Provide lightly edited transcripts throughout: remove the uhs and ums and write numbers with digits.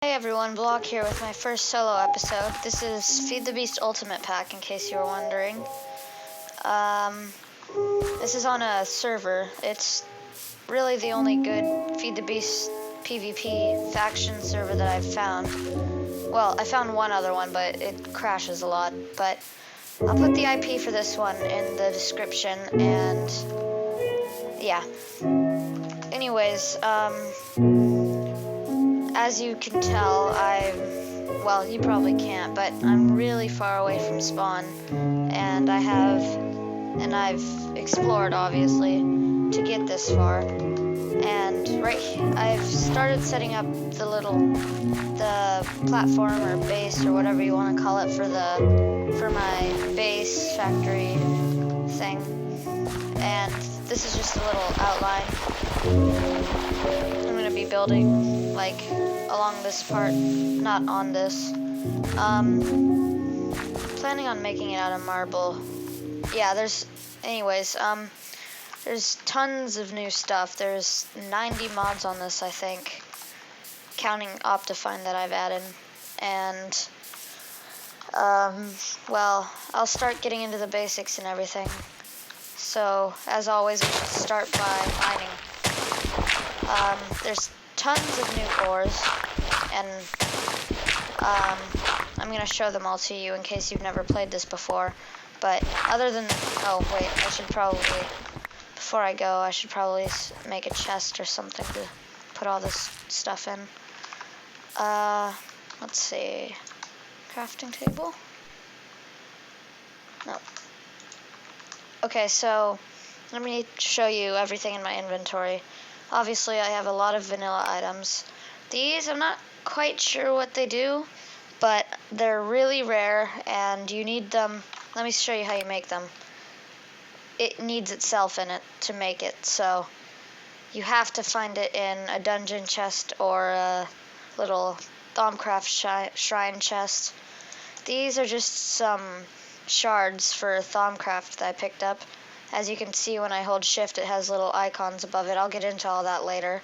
Hey everyone, Bloque here with my first solo episode. This is Feed the Beast Ultimate Pack, in case you were wondering. This is on a server. It's really the only good Feed the Beast PvP faction server that I've found. Well, I found one other one, but it crashes a lot. But I'll put the IP for this one in the description, and yeah. Anyways, as you can tell, well, you probably can't, but I'm really far away from spawn, and I've explored, obviously, to get this far. And I've started setting up the platform or base or whatever you want to call it for my base factory thing. And this is just a little outline. I'm gonna be building like along this part, not on this. Planning on making it out of marble. Yeah, there's tons of new stuff. There's 90 mods on this, I think, counting Optifine that I've added. And well, I'll start getting into the basics and everything. So, as always, we should start by mining. There's tons of new ores, and I'm going to show them all to you in case you've never played this before. But other than... Oh, wait, before I go, I should probably make a chest or something to put all this stuff in. Let's see. Crafting table? No. Okay, so let me show you everything in my inventory. Obviously, I have a lot of vanilla items. These, I'm not quite sure what they do, but they're really rare, and you need them. Let me show you how you make them. It needs itself in it to make it, so you have to find it in a dungeon chest or a little Thaumcraft shrine chest. These are just some shards for Thaumcraft that I picked up. As you can see, when I hold shift, it has little icons above it. I'll get into all that later.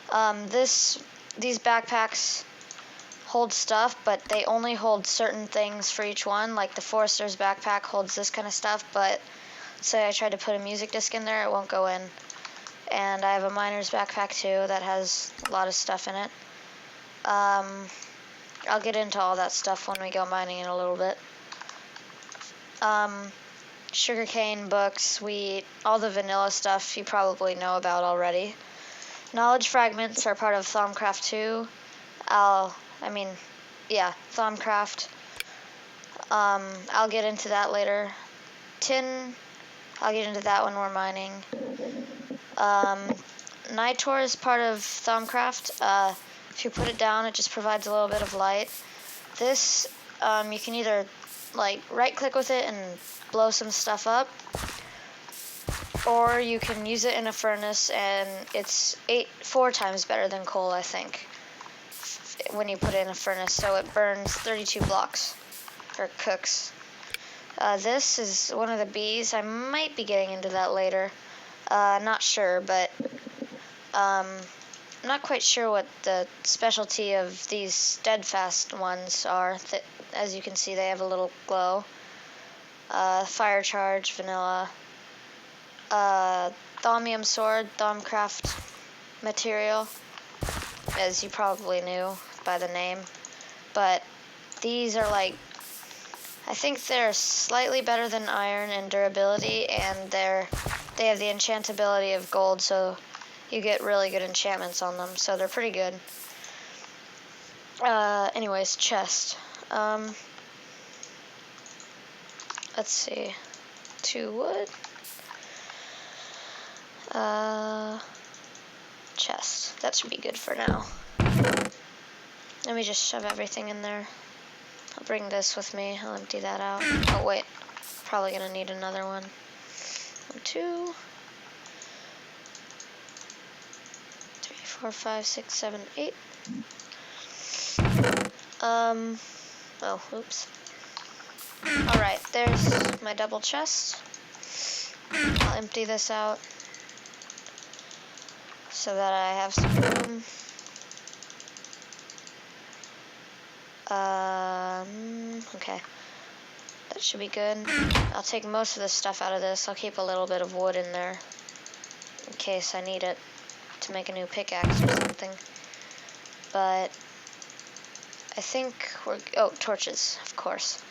These backpacks hold stuff, but they only hold certain things for each one. Like the Forester's backpack holds this kind of stuff, but say I tried to put a music disc in there, it won't go in. And I have a miner's backpack too that has a lot of stuff in it. I'll get into all that stuff when we go mining in a little bit. Sugarcane, books, wheat, all the vanilla stuff you probably know about already. Knowledge fragments are part of Thaumcraft 2. Thaumcraft. I'll get into that later. Tin, I'll get into that when we're mining. Nitor is part of Thaumcraft. If you put it down, it just provides a little bit of light. This, you can either right-click with it and blow some stuff up, or you can use it in a furnace, and it's 4 times better than coal, I think, when you put it in a furnace. So it burns 32 blocks, or cooks. This is one of the bees. I might be getting into that later. Not sure, but I'm not quite sure what the specialty of these steadfast ones are. As you can see, they have a little glow. Fire charge, vanilla. Thaumium sword, Thaumcraft material, as you probably knew by the name. But these are I think they're slightly better than iron in durability, and they have the enchantability of gold, so you get really good enchantments on them, so they're pretty good. Anyways, chest. Let's see. 2 wood. Chest. That should be good for now. Let me just shove everything in there. I'll bring this with me. I'll empty that out. Oh, wait. Probably gonna need another one. 1, 2, 3, 4, 5, 6, 7, 8. Oh, oops. Alright, there's my double chest. I'll empty this out so that I have some room. Okay. That should be good. I'll take most of the stuff out of this. I'll keep a little bit of wood in there in case I need it to make a new pickaxe or something. But I think we're... Oh, torches, of course.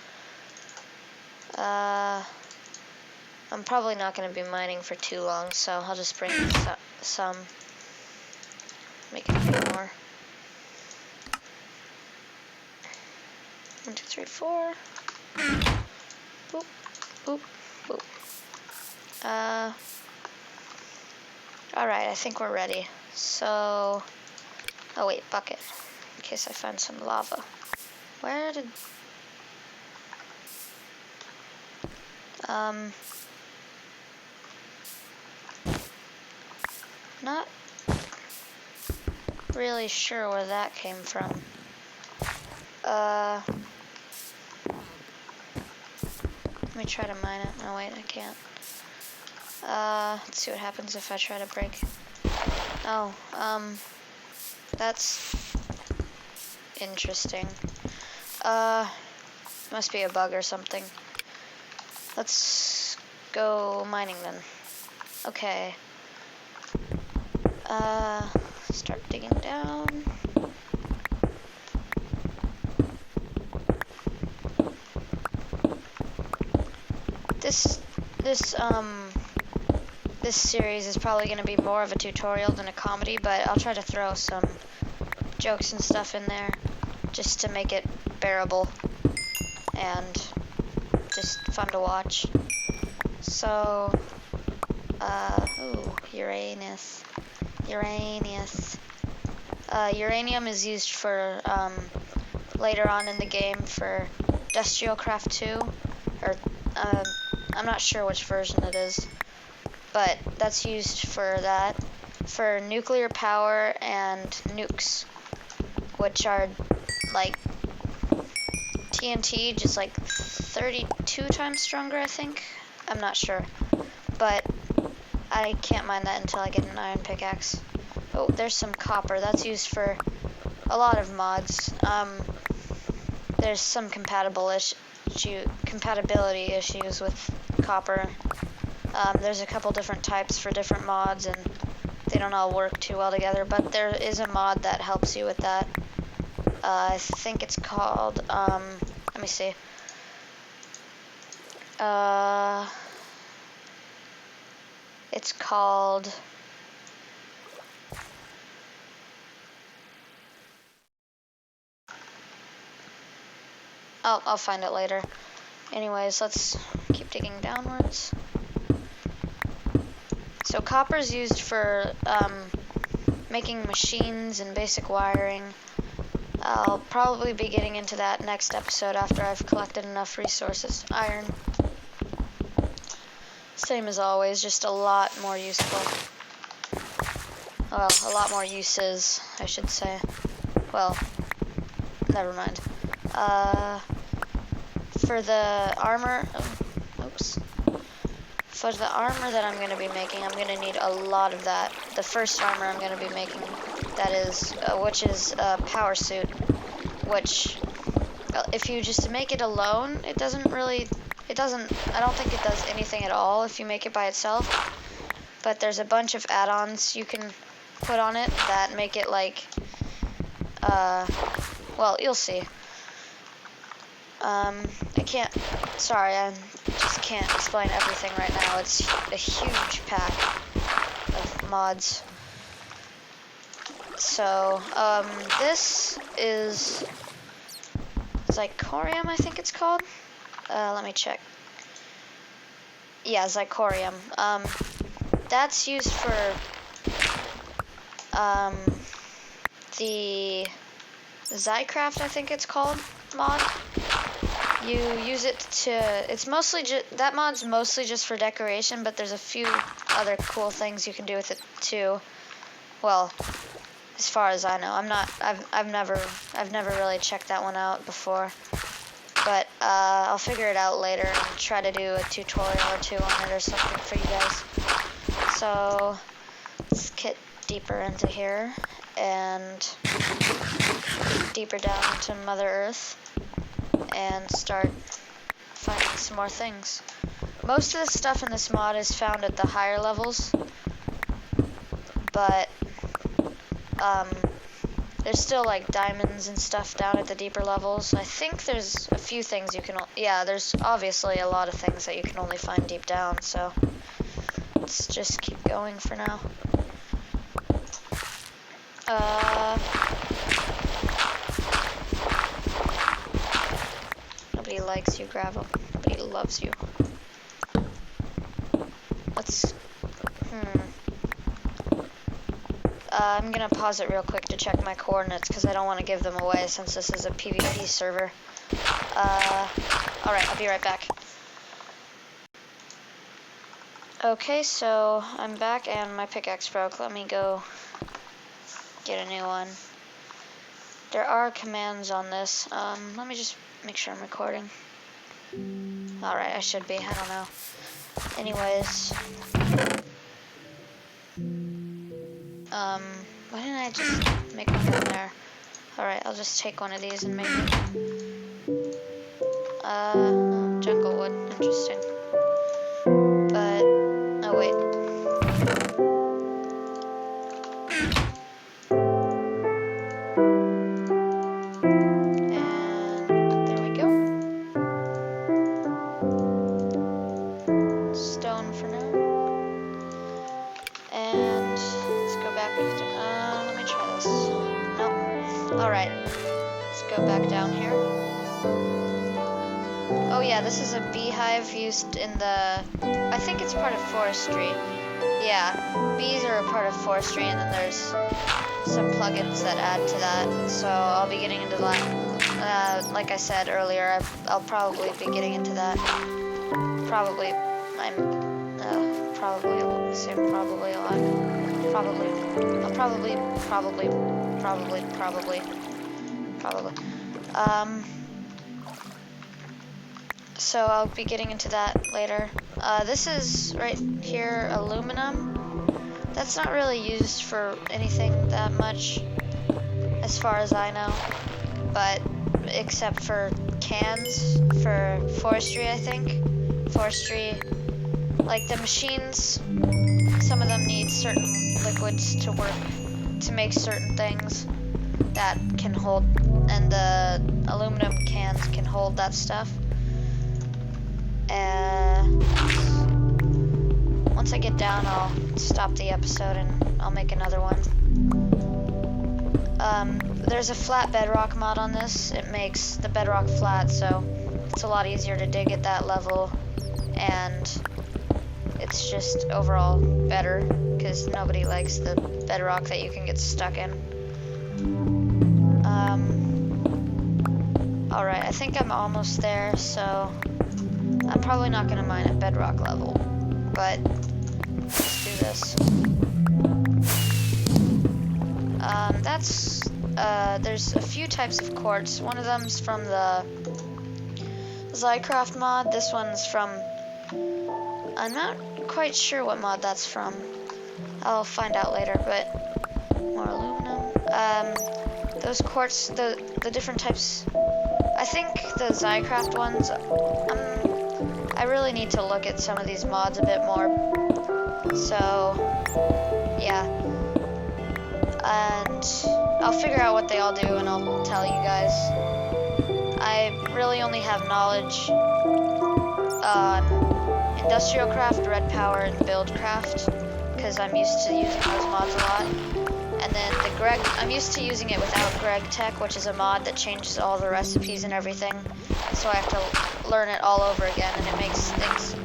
I'm probably not going to be mining for too long, so I'll just bring some. Make it a few more. 1, 2, 3, 4. Boop, boop, boop. Alright, I think we're ready. So... Oh wait, bucket. In case I find some lava. Where did... Not really sure where that came from. Let me try to mine it. No, wait, I can't. Let's see what happens if I try to break. Oh, that's interesting. Must be a bug or something. Let's go mining then. Okay. Start digging down. This series is probably going to be more of a tutorial than a comedy, but I'll try to throw some jokes and stuff in there just to make it bearable and just fun to watch. So, ooh, Uranus. Uranium is used for, later on in the game for Industrial Craft 2, or, I'm not sure which version it is, but that's used for that, for nuclear power and nukes, which are like TNT, just like 32 times stronger, I think. I'm not sure, but I can't mine that until I get an iron pickaxe. Oh, there's some copper. That's used for a lot of mods. There's some compatibility issues with copper. There's a couple different types for different mods, and they don't all work too well together, but there is a mod that helps you with that. I think it's called, let me see. It's called... I'll find it later. Anyways, let's keep digging downwards. So copper is used for making machines and basic wiring. I'll probably be getting into that next episode after I've collected enough resources. Iron. Same as always, just a lot more useful. Well, a lot more uses, I should say. Well, never mind. For the armor... oops. For the armor that I'm going to be making, I'm going to need a lot of that. The first armor I'm going to be making, that is, which is a power suit, which, if you just make it alone, I don't think it does anything at all if you make it by itself, but there's a bunch of add-ons you can put on it that make it like, well, you'll see. I just can't explain everything right now. It's a huge pack of mods. So, this is Zirconium, I think it's called. Let me check. Yeah, Zirconium. That's used for, the Zycraft, I think it's called, mod. You use it to, it's mostly that mod's mostly just for decoration, but there's a few other cool things you can do with it too. Well, as far as I know, I've never really checked that one out before, but I'll figure it out later and try to do a tutorial or two on it or something for you guys. So let's get deeper into here, and deeper down into Mother Earth and start finding some more things. Most of the stuff in this mod is found at the higher levels, but there's still like diamonds and stuff down at the deeper levels. I think there's a few things you can, yeah, there's obviously a lot of things that you can only find deep down, so let's just keep going for now. Nobody likes you, Gravel. Nobody loves you. Let's, I'm gonna pause it real quick to check my coordinates because I don't want to give them away since this is a PvP server. Alright, I'll be right back. Okay, so I'm back and my pickaxe broke. Let me go get a new one. There are commands on this. Let me just make sure I'm recording. Alright, I should be. I don't know. Anyways. Why didn't I just make one down there? Alright, I'll just take one of these and make it. Jungle wood. Interesting. But, oh wait. And there we go. Stone for now. And let's go back. Let me try this. Nope. Alright. Let's go back down here. Oh yeah, this is a beehive used in the... I think it's part of forestry. Yeah, bees are a part of forestry, and then there's some plugins that add to that. So I'll be getting into that. Like I said earlier, I'll probably be getting into that. Probably. Probably a lot. Probably. So I'll be getting into that later. This is right here, aluminum. That's not really used for anything that much, as far as I know, but except for cans for forestry, I think. Forestry, like the machines, some of them need certain liquids to work, to make certain things that can hold, and the aluminum cans can hold that stuff. Once I get down, I'll stop the episode and I'll make another one. There's a flat bedrock mod on this. It makes the bedrock flat, so it's a lot easier to dig at that level, and it's just overall better because nobody likes the bedrock that you can get stuck in. Alright, I think I'm almost there, so I'm probably not going to mine at bedrock level, but let's do this. There's a few types of quartz. One of them's from the Zycraft mod. This one's from, I'm not quite sure what mod that's from. I'll find out later, but more aluminum. Those quartz, the different types, I think the Zycraft ones, I really need to look at some of these mods a bit more. So, yeah. And I'll figure out what they all do and I'll tell you guys. I really only have knowledge on Industrial Craft, Red Power, and Buildcraft, because I'm used to using those mods a lot. And then the Greg, I'm used to using it without Greg Tech, which is a mod that changes all the recipes and everything. So I have to learn it all over again, and it makes things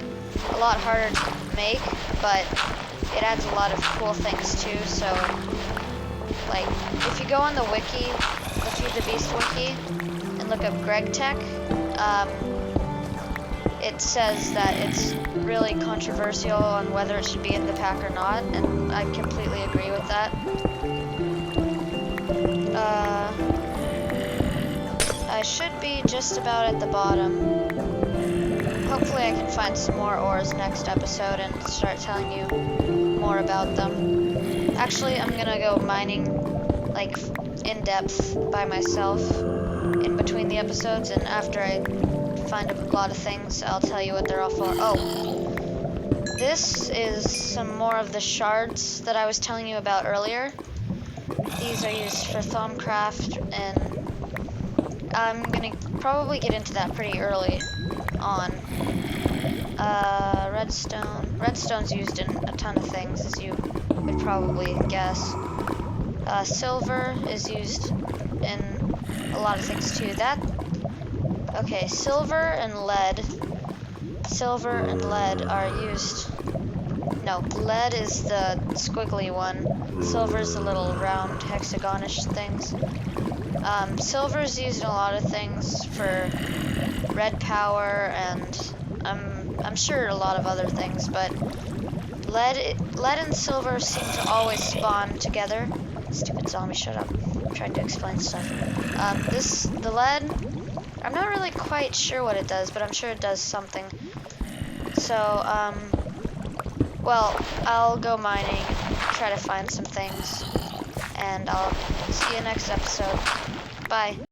a lot harder to make, but it adds a lot of cool things too. So, like, if you go on the wiki, the Feed the Beast wiki, and look up Greg Tech, it says that it's really controversial on whether it should be in the pack or not, and I completely agree with that. I should be just about at the bottom. Hopefully I can find some more ores next episode and start telling you more about them. Actually, I'm gonna go mining like in depth by myself in between the episodes, and after I find a lot of things, I'll tell you what they're all for. Oh, this is some more of the shards that I was telling you about earlier. These are used for Thaumcraft, and I'm gonna probably get into that pretty early on. Redstone. Redstone's used in a ton of things, as you would probably guess. Silver is used in a lot of things too. Okay, silver and lead. Silver and lead are used. No, lead is the squiggly one. Silver is the little round hexagonish things. Silver is used in a lot of things for red power, and I'm sure a lot of other things, but lead and silver seem to always spawn together. Stupid zombie, shut up. I'm trying to explain stuff. The lead, I'm not really quite sure what it does, but I'm sure it does something. So, well, I'll go mining, try to find some things, and I'll see you next episode. Bye.